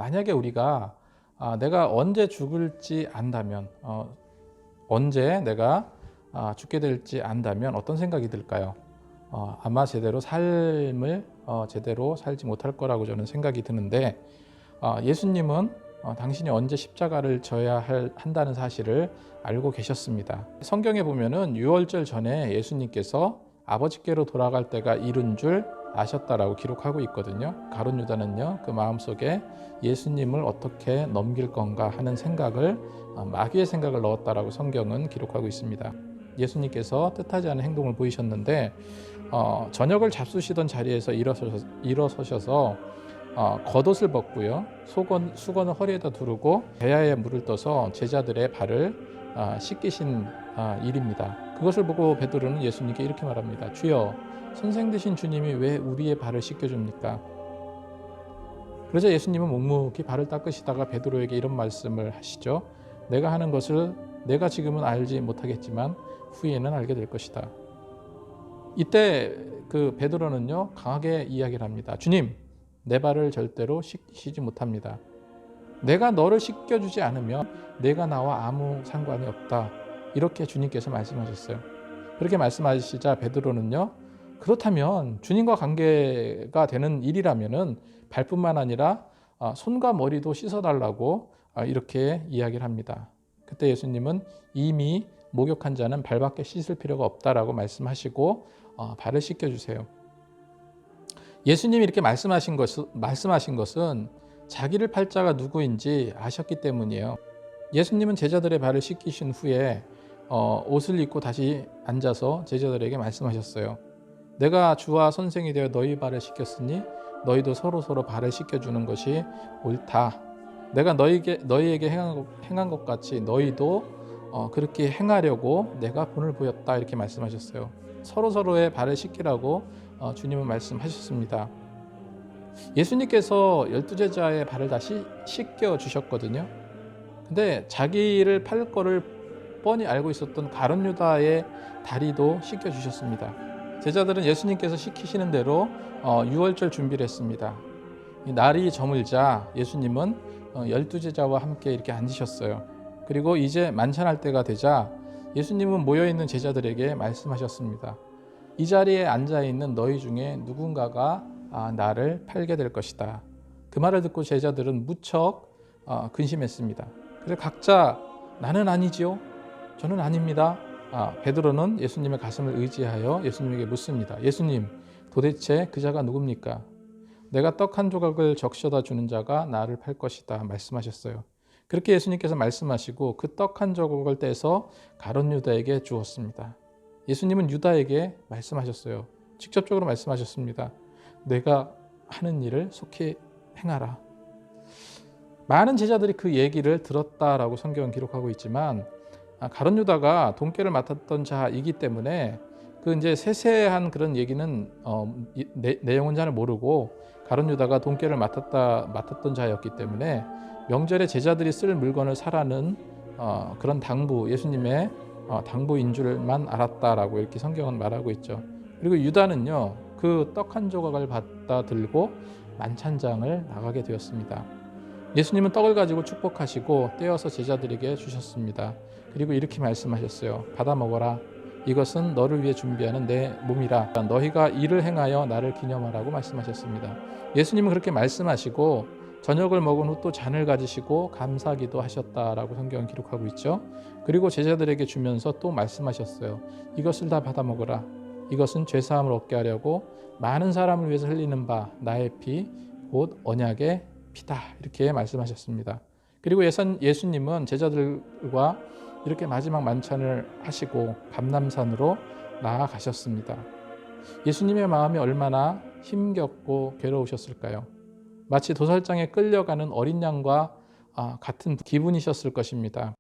만약에 우리가 내가 언제 죽을지 안다면, 언제 내가 죽게 될지 안다면 어떤 생각이 들까요? 아마 삶을 제대로 살지 못할 거라고 저는 생각이 드는데, 예수님은 당신이 언제 십자가를 져야 한다는 사실을 알고 계셨습니다. 성경에 보면은 유월절 전에 예수님께서 아버지께로 돌아갈 때가 이른 줄 아셨다라고 기록하고 있거든요. 가룟 유다는요, 그 마음속에 예수님을 어떻게 넘길 건가 하는 생각을, 마귀의 생각을 넣었다라고 성경은 기록하고 있습니다. 예수님께서 뜻하지 않은 행동을 보이셨는데, 저녁을 잡수시던 자리에서 일어서셔서 겉옷을 벗고요, 수건을 허리에다 두르고 배야에 물을 떠서 제자들의 발을 씻기신 일입니다. 그것을 보고 베드로는 예수님께 이렇게 말합니다. 주여, 선생 되신 주님이 왜 우리의 발을 씻겨줍니까? 그러자 예수님은 묵묵히 발을 닦으시다가 베드로에게 이런 말씀을 하시죠. 내가 하는 것을 내가 지금은 알지 못하겠지만 후에는 알게 될 것이다. 이때 그 베드로는요, 강하게 이야기를 합니다. 주님, 내 발을 절대로 씻기시지 못합니다. 내가 너를 씻겨주지 않으면 내가 나와 아무 상관이 없다. 이렇게 주님께서 말씀하셨어요. 그렇게 말씀하시자 베드로는요, 그렇다면 주님과 관계가 되는 일이라면은 발뿐만 아니라 손과 머리도 씻어달라고 이렇게 이야기를 합니다. 그때 예수님은 이미 목욕한 자는 발밖에 씻을 필요가 없다라고 말씀하시고 발을 씻겨주세요. 예수님이 이렇게 말씀하신 것은 자기를 팔 자가 누구인지 아셨기 때문이에요. 예수님은 제자들의 발을 씻기신 후에 옷을 입고 다시 앉아서 제자들에게 말씀하셨어요. 내가 주와 선생이 되어 너희 발을 씻겼으니 너희도 서로 발을 씻겨주는 것이 옳다. 내가 너희에게 행한 것 같이 너희도 그렇게 행하려고 내가 본을 보였다. 이렇게 말씀하셨어요. 서로의 발을 씻기라고 주님은 말씀하셨습니다. 예수님께서 12제자의 발을 다시 씻겨 주셨거든요. 근데 자기를 팔 거를 뻔히 알고 있었던 가룟 유다의 다리도 씻겨 주셨습니다. 제자들은 예수님께서 시키시는 대로 유월절 준비를 했습니다. 날이 저물자 예수님은 12제자와 함께 이렇게 앉으셨어요. 그리고 이제 만찬할 때가 되자 예수님은 모여있는 제자들에게 말씀하셨습니다. 이 자리에 앉아있는 너희 중에 누군가가 나를 팔게 될 것이다. 그 말을 듣고 제자들은 무척 근심했습니다. 그래서 각자 나는 아니지요? 저는 아닙니다. 베드로는 예수님의 가슴을 의지하여 예수님에게 묻습니다. 예수님, 도대체 그 자가 누굽니까? 내가 떡 한 조각을 적셔다 주는 자가 나를 팔 것이다 말씀하셨어요. 그렇게 예수님께서 말씀하시고 그 떡 한 조각을 떼서 가룟 유다에게 주었습니다. 예수님은 유다에게 말씀하셨어요. 직접적으로 말씀하셨습니다. 내가 하는 일을 속히 행하라. 많은 제자들이 그 얘기를 들었다라고 성경은 기록하고 있지만 가룟 유다가 돈깨를 맡았던 자이기 때문에 그 이제 세세한 그런 얘기는 내용은 잘 모르고 가룟 유다가 돈깨를 맡았던 자였기 때문에 명절에 제자들이 쓸 물건을 사라는 그런 예수님의 당부인 줄만 알았다라고 이렇게 성경은 말하고 있죠. 그리고 유다는요, 그 떡 한 조각을 받아 들고 만찬장을 나가게 되었습니다. 예수님은 떡을 가지고 축복하시고 떼어서 제자들에게 주셨습니다. 그리고 이렇게 말씀하셨어요. 받아 먹어라. 이것은 너를 위해 준비하는 내 몸이라. 너희가 이를 행하여 나를 기념하라고 말씀하셨습니다. 예수님은 그렇게 말씀하시고 저녁을 먹은 후 또 잔을 가지시고 감사기도 하셨다라고 성경은 기록하고 있죠. 그리고 제자들에게 주면서 또 말씀하셨어요. 이것을 다 받아 먹어라. 이것은 죄사함을 얻게 하려고 많은 사람을 위해서 흘리는 바 나의 피, 곧 언약의 피다. 이렇게 말씀하셨습니다. 그리고 예수님은 제자들과 이렇게 마지막 만찬을 하시고 감람산으로 나아가셨습니다. 예수님의 마음이 얼마나 힘겹고 괴로우셨을까요? 마치 도살장에 끌려가는 어린 양과 같은 기분이셨을 것입니다.